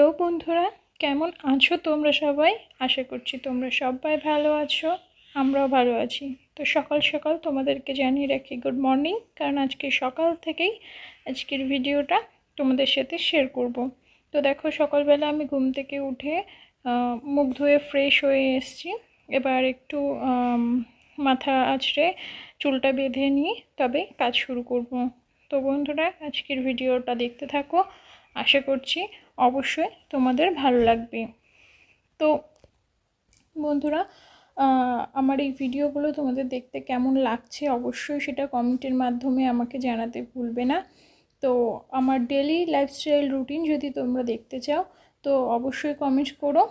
Hello বন্ধুরা, কেমন আছো তোমরা সবাই? আশা করছি তোমরা সবাই ভালো আছো, আমরাও ভালো আছি। তো সকাল সকাল তোমাদেরকে জানিয়ে রাখি গুড মর্নিং, কারণ আজকে সকাল থেকেই আজকের ভিডিওটা তোমাদের সাথে শেয়ার করব। তো দেখো, সকালবেলা আমি ঘুম থেকে উঠে মুখ ধুয়ে ফ্রেশ হয়ে এসেছি। এবার একটু মাথা আঁচড়ে চুলটা বেঁধে নিয়ে তবে কাজ শুরু করব। তো বন্ধুরা, আজকের ভিডিওটা দেখতে থাকো, আশা করছি অবশ্যই তোমাদের ভালো লাগবে। তো বন্ধুরা, আমার এই ভিডিওগুলো তোমাদের দেখতে কেমন লাগছে অবশ্যই সেটা কমেন্টের মাধ্যমে আমাকে জানাতে ভুলবে না। তো আমার ডেলি লাইফস্টাইল রুটিন যদি তোমরা দেখতে চাও তো অবশ্যই কমেন্ট করো।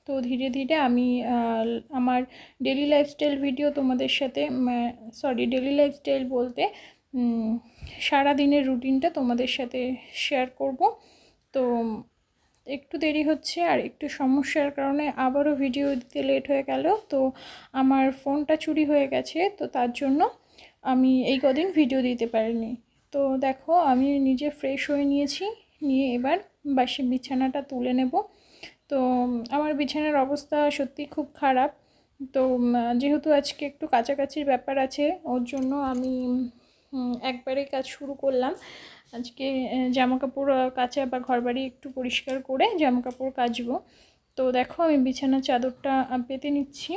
তো ধীরে ধীরে আমি আমার ডেলি লাইফস্টাইল ভিডিও তোমাদের সাথে ডেলি লাইফস্টাইল বলতে সারা দিনের রুটিনটা তোমাদের সাথে শেয়ার করব। তো একটু দেরি হচ্ছে আর একটু সমস্যার কারণে আবারও ভিডিও দিতে লেট হয়ে গেল। তো আমার ফোনটা চুরি হয়ে গেছে, তো তার জন্য আমি এই কদিন ভিডিও দিতে পারিনি। তো দেখো, আমি নিজে ফ্রেশ হয়ে নিয়েছি, নিয়ে এবার বাসি বিছানাটা তুলে নেব। তো আমার বিছানার অবস্থা সত্যি খুব খারাপ। তো যেহেতু আজকে একটু কাছাকাছির ব্যাপার আছে, ওর জন্য আমি একবারে কাজ শুরু করলাম। আজকে জামাকাপড় কাচা বা ঘরবাড়ি একটু পরিষ্কার করে জামাকাপড় কাচবো। তো দেখো, আমি বিছানার চাদরটা পেতে নিচ্ছি,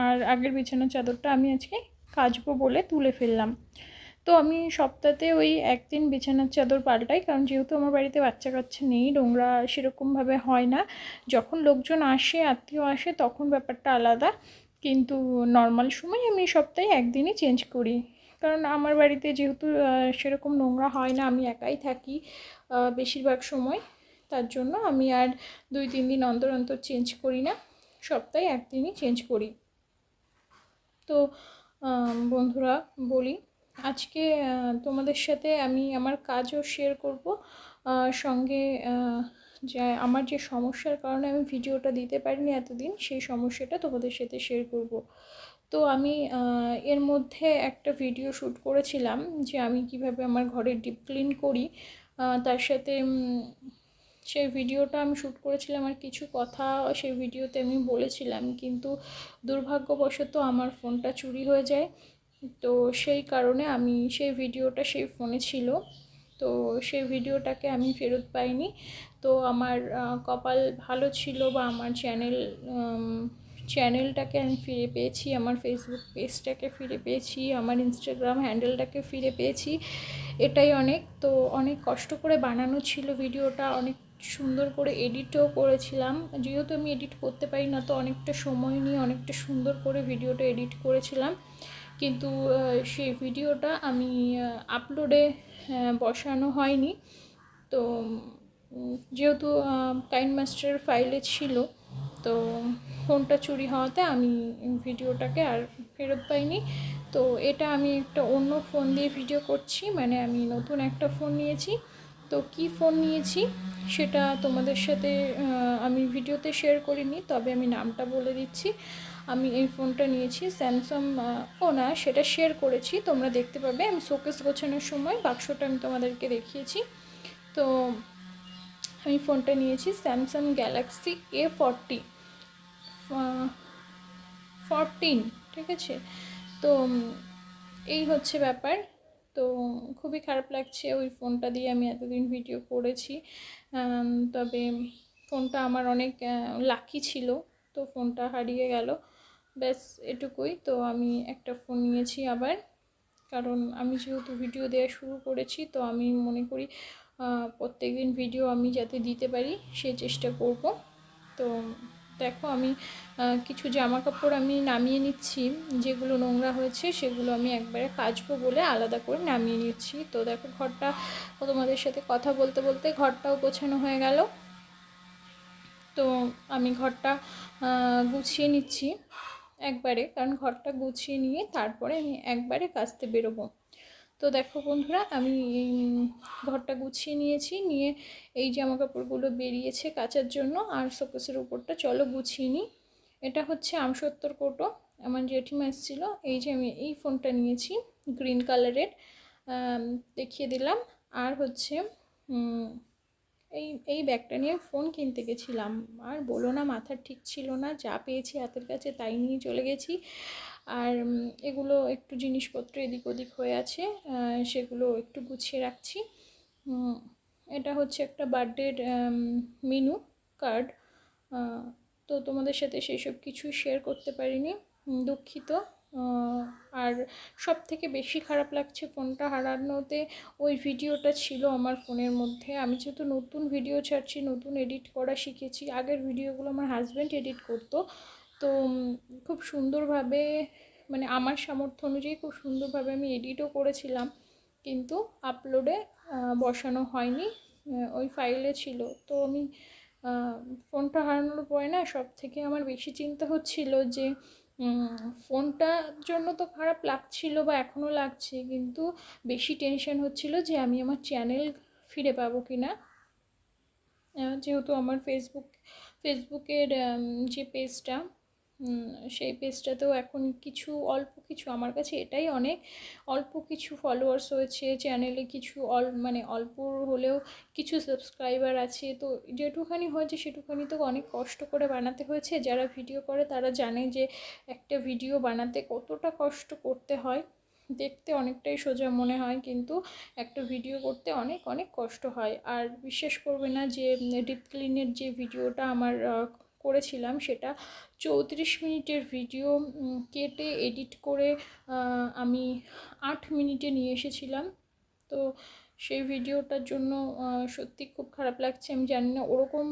আর আগের বিছানার চাদরটা আমি আজকে কাচবো বলে তুলে ফেললাম। তো আমি সপ্তাহে ওই একদিন বিছানার চাদর পাল্টাই, কারণ যেহেতু আমার বাড়িতে বাচ্চা কাচ্চা নেই, নোংরা সেরকমভাবে হয় না। যখন লোকজন আসে, আত্মীয় আসে, তখন ব্যাপারটা আলাদা, কিন্তু নর্মাল সময় আমি সপ্তাহে একদিনই চেঞ্জ করি। কারণ আমার বাড়িতে যেহেতু সেরকম নোংরা হয় না, আমি একাই থাকি বেশিরভাগ সময়, তার জন্য আমি আর 2-3 দিন অন্তর অন্তর চেঞ্জ করি না, সপ্তাহে একদিনই চেঞ্জ করি। তো বন্ধুরা বলি, আজকে তোমাদের সাথে আমি আমার কাজও শেয়ার করব, সঙ্গে যে আমার যে সমস্যার কারণে আমি ভিডিওটা দিতে পারিনি এতদিন, সেই সমস্যাটা তোমাদের সাথে শেয়ার করব। তো আমি এর মধ্যে একটা ভিডিও শ্যুট করেছিলাম যে আমি কিভাবে আমার ঘরে ডিপ ক্লিন করি, তার সাথে সেই ভিডিওটা আমি শ্যুট করেছিলাম, আর কিছু কথা সেই ভিডিওতে আমি বলেছিলাম, কিন্তু দুর্ভাগ্যবশত আমার ফোনটা চুরি হয়ে যায়। তো সেই কারণে আমি সেই ভিডিওটা সেই ফোনে ছিল, তো সেই ভিডিওটাকে আমি ফেরত পাইনি। তো আমার কপাল ভালো ছিল, বা আমার চ্যানেলটাকে আমি ফিরে পেয়েছি, আমার ফেসবুক পেজটাকে ফিরে পেয়েছি, আমার ইনস্টাগ্রাম হ্যান্ডেলটাকে ফিরে পেয়েছি, এটাই অনেক। তো অনেক কষ্ট করে বানানো ছিল ভিডিওটা, অনেক সুন্দর করে এডিটও করেছিলাম। যেহেতু আমি এডিট করতে পারি না, তো অনেকটা সময় নিয়ে অনেকটা সুন্দর করে ভিডিওটা এডিট করেছিলাম, কিন্তু সেই ভিডিওটা আমি আপলোডে বসানো হয়নি। তো যেহেতু কাইন মাস্টার ফাইলে ছিল, তো ফোনটা চুরি হওয়াতে আমি ভিডিওটাকে আর ফেরত পাইনি। তো এটা আমি একটা অন্য ফোন দিয়ে ভিডিও করছি, মানে আমি নতুন একটা ফোন নিয়েছি। তো কি ফোন নিয়েছি সেটা তোমাদের সাথে আমি ভিডিওতে শেয়ার করিনি, তবে আমি নামটা বলে দিচ্ছি। আমি এই ফোনটা নিয়েছি স্যামসাং, না সেটা শেয়ার করেছি, তোমরা দেখতে পাবে। আমি শোকেস গোছানোর সময় বাক্সটা আমি তোমাদেরকে দেখিয়েছি। তো আমি ফোনটা নিয়েছি স্যামসাং গ্যালাক্সি A14, ঠিক আছে। তো এই হচ্ছে ব্যাপার। তো খুবই খারাপ লাগছে, ওই ফোনটা দিয়ে আমি এতদিন ভিডিও করেছি, তবে ফোনটা আমার অনেক লাকি ছিল, তো ফোনটা হারিয়ে গেল, ব্যাস এটুকুই। তো আমি একটা ফোন নিয়েছি আবার, কারণ আমি যেহেতু ভিডিও দেওয়া শুরু করেছি, তো আমি মনে করি প্রত্যেক দিন ভিডিও আমি যাতে দিতে পারি সেই চেষ্টা করব। তো দেখো, আমি কিছু জামা কাপড় আমি নামিয়ে নিচ্ছি, যেগুলো নোংরা হয়েছে সেগুলো আমি একবারে কাচবো বলে আলাদা করে নামিয়ে নিচ্ছি। তো দেখো, ঘরটা তোমাদের সাথে কথা বলতে বলতে ঘরটাও গোছানো হয়ে গেল। তো আমি ঘরটা গুছিয়ে নিচ্ছি একবারে, কারণ ঘরটা গুছিয়ে নিয়ে তারপরে আমি একবারে কাচতে বেরোবো। তো দেখো বন্ধুরা, আমি ঘরটা গুছিয়ে নিয়েছি, নিয়ে এই জামাকাপড়গুলো বেরিয়েছে কাচার জন্য, আর শোকেসের উপরটা চলো গুছিয়ে নিই। এটা হচ্ছে আমসত্তর কোটো, আমার জেঠিমা এসেছিলো। এই যে আমি এই ফোনটা নিয়েছি গ্রিন কালারের, দেখিয়ে দিলাম। আর হচ্ছে এই ব্যাগটা নিয়ে ফোন কিনতে গেছিলাম, আর বলো না, মাথা ঠিক ছিল না, যা পেয়েছি হাতের কাছে তাই নিয়ে চলে গেছি। আর এগুলো একটু জিনিসপত্র এদিক ওদিক হয়ে আছে, সেগুলো একটু গুছিয়ে রাখছি। এটা হচ্ছে একটা বার্থডের মেনু কার্ড। তো তোমাদের সাথে সেই সব কিছু শেয়ার করতে পারিনি, দুঃখিত। আর সব থেকে বেশি খারাপ লাগছে ফোনটা হারানোতে, ওই ভিডিওটা ছিল আমার ফোনের মধ্যে। আমি যেহেতু নতুন ভিডিও ছাড়ছি, নতুন এডিট করা শিখেছি, আগের ভিডিওগুলো আমার হাজব্যান্ড এডিট করতো, তো খুব সুন্দরভাবে, মানে আমার সামর্থ্য অনুযায়ী খুব সুন্দরভাবে আমি এডিটও করেছিলাম, কিন্তু আপলোডে বসানো হয়নি, ওই ফাইলে ছিল। তো আমি ফোনটা হারানোর পরে না সব থেকে আমার বেশি চিন্তা হচ্ছিল যে ফোনটার জন্য তো খারাপ লাগছিল বা এখনও লাগছে, কিন্তু বেশি টেনশন হচ্ছিল যে আমি আমার চ্যানেল ফিরে পাবো কি না। যেহেতু আমার ফেসবুকের যে পেজটা, সেই পেজটাতেও এখন কিছু অল্প কিছু, আমার কাছে এটাই অনেক, অল্প কিছু ফলোয়ার্স হয়েছে, চ্যানেলে কিছু মানে অল্প হলেও কিছু সাবস্ক্রাইবার আছে। তো যেটুখানি হয়েছে সেটুখানি তো অনেক কষ্ট করে বানাতে হয়েছে। যারা ভিডিও করে তারা জানে যে একটা ভিডিও বানাতে কতটা কষ্ট করতে হয়। দেখতে অনেকটাই সোজা মনে হয়, কিন্তু একটা ভিডিও করতে অনেক অনেক কষ্ট হয়। আর বিশ্বাস করবে না যে ডিপ ক্লিনের যে ভিডিওটা আমার করেছিলাম, সেটা 34 মিনিটের ভিডিও কেটে এডিট করে আমি 8 মিনিটে নিয়ে এসেছিলাম। তো সেই ভিডিওটার জন্য সত্যি খুব খারাপ লাগছে। আমি জানি না ওরকম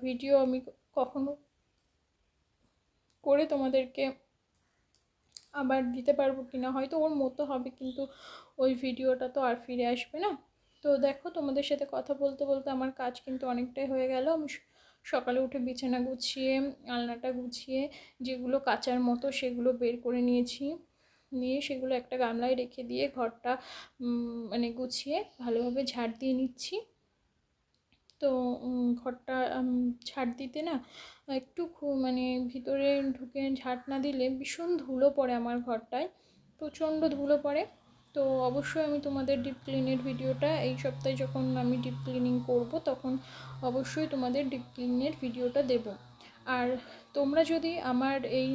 ভিডিও আমি কখনো করে তোমাদেরকে আবার দিতে পারবো কিনা, হয়তো ওর মতো হবে, কিন্তু ওই ভিডিওটা তো আর ফিরে আসবে না। তো দেখো, তোমাদের সাথে কথা বলতে বলতে আমার কাজ কিন্তু অনেকটাই হয়ে গেল। আমি সকালে উঠে বিছানা গুছিয়ে, আলনাটা গুছিয়ে, যেগুলো কাচার মতো সেগুলো বের করে নিয়েছি, নিয়ে সেগুলো একটা গামলায় রেখে দিয়ে ঘরটা মানে গুছিয়ে ভালোভাবে ঝাড় দিয়ে নিচ্ছি। তো ঘরটা ঝাড় দিতে না একটু মানে ভিতরে ঢুকে ঝাড় না দিলে ভীষণ ধুলো পড়ে আমার ঘরটায়, প্রচণ্ড ধুলো পড়ে। তো অবশ্যই আমি তোমাদের ডিপ ক্লিনের ভিডিওটা এই সপ্তাহে, যখন আমি ডিপ ক্লিনিং করব, তখন অবশ্যই তোমাদের ডিপ ক্লিনের ভিডিওটা দেব। আর তোমরা যদি আমার এই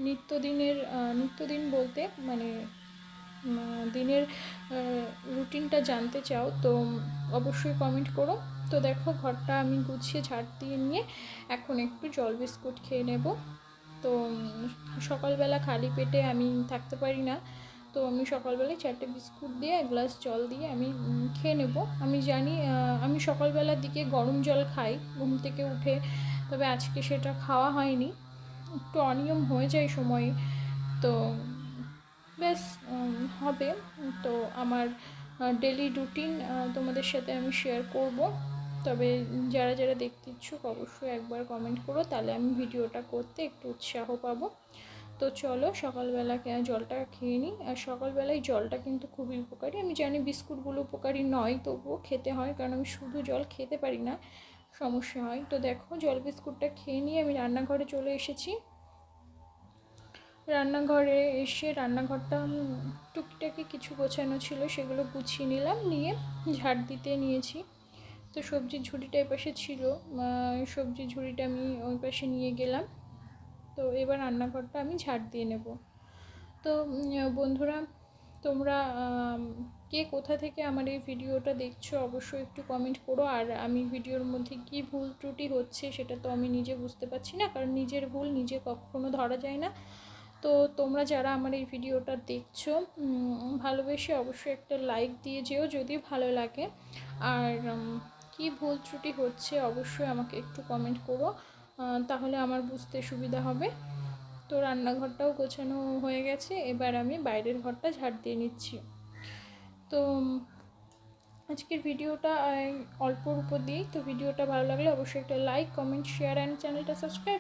নিত্যদিন বলতে মানে দিনের রুটিনটা জানতে চাও, তো অবশ্যই কমেন্ট করো। তো দেখো, ঘরটা আমি গুছিয়ে ঝাড় দিয়ে নিয়ে এখন একটু জল বিস্কুট খেয়ে নেব। তো সকালবেলা খালি পেটে আমি থাকতে পারি না, তো আমি সকালবেলায় 4টে বিস্কুট দিয়ে এক গ্লাস জল দিয়ে আমি খেয়ে নেব। আমি জানি আমি সকালবেলার দিকে গরম জল খাই ঘুম থেকে উঠে, তবে আজকে সেটা খাওয়া হয়নি, একটু অনিয়ম হয়ে যায় সময়ে। তো ব্যাস হবে। তো আমার ডেলি রুটিন তোমাদের সাথে আমি শেয়ার করব। তবে যারা যারা দেখতে ইচ্ছুক অবশ্যই একবার কমেন্ট করো, তাহলে আমি ভিডিওটা করতে একটু উৎসাহ পাবো। তো চলো সকালবেলা জলটা খেয়ে নিই। আর সকালবেলায় জলটা কিন্তু খুবই উপকারী। আমি জানি বিস্কুটগুলো উপকারী নয়, তবুও খেতে হয়, কারণ আমি শুধু জল খেতে পারি না, সমস্যা হয়। তো দেখো, জল বিস্কুটটা খেয়ে নিয়ে আমি রান্নাঘরে চলে এসেছি। রান্নাঘরে এসে রান্নাঘরটা টুকিটাকি কিছু গোছানো ছিল, সেগুলো গুছিয়ে নিলাম, নিয়ে ঝাড় দিতে নিয়েছি। তো সবজির ঝুড়িটা এপাশে ছিল, সবজির ঝুড়িটা আমি ওই পাশে নিয়ে গেলাম। তো এবার রান্নাঘরটা আমি ঝাড় দিয়ে নেব। তো বন্ধুরা, তোমরা কে কোথা থেকে আমার এই ভিডিওটা দেখছো অবশ্যই একটু কমেন্ট করো। আর আমি ভিডিওর মধ্যে কী ভুল ত্রুটি হচ্ছে সেটা তো আমি নিজে বুঝতে পারছি না, কারণ নিজের ভুল নিজে কখনো ধরা যায় না। তো তোমরা যারা আমার এই ভিডিওটা দেখছো, ভালোবেসে অবশ্যই একটা লাইক দিয়ে যেও যদি ভালো লাগে। আর কী ভুল ত্রুটি হচ্ছে অবশ্যই আমাকে একটু কমেন্ট করো, তাহলে আমার বুঝতে সুবিধা হবে। তো রান্নাঘরটাও গোছানো হয়ে গেছে, এবার আমি বাইরের ঘরটা ঝাড় দিয়ে নিচ্ছি। তো আজকের ভিডিওটা অল্পর উপর দিয়েই। তো ভিডিওটা ভালো লাগলে অবশ্যই একটা লাইক, কমেন্ট, শেয়ার অ্যান্ড চ্যানেলটা সাবস্ক্রাইব